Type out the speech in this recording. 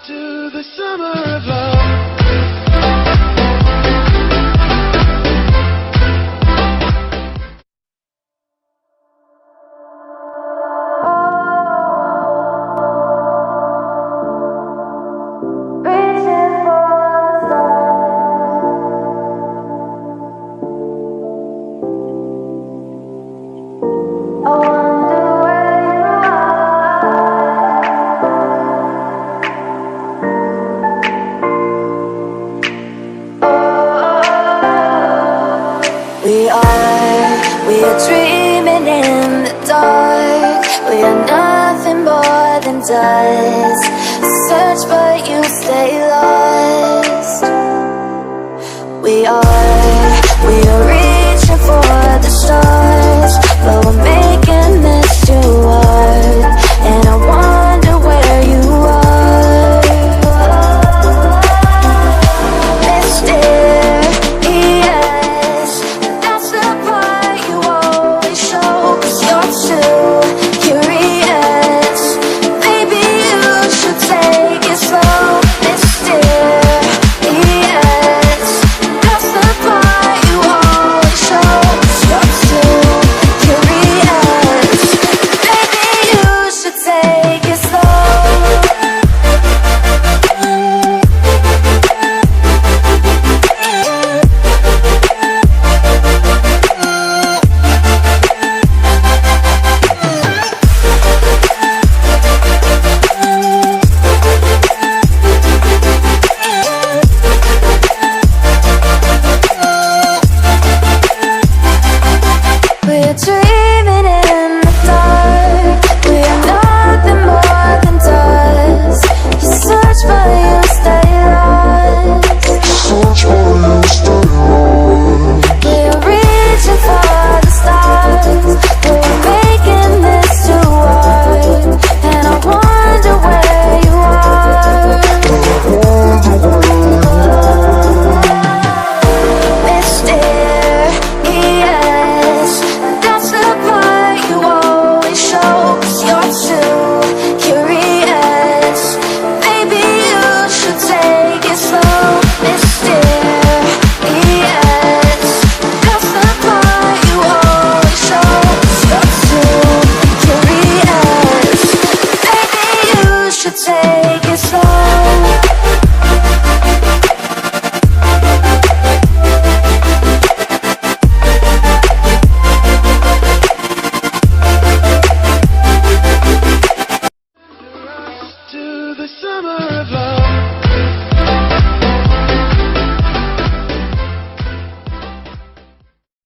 to the summer of love. We are dreaming in the dark. We are nothing more than dust. Search but you stay lost. We are reaching for the stars, but we're making this too hard. And I wonder where you are. To the summer of love.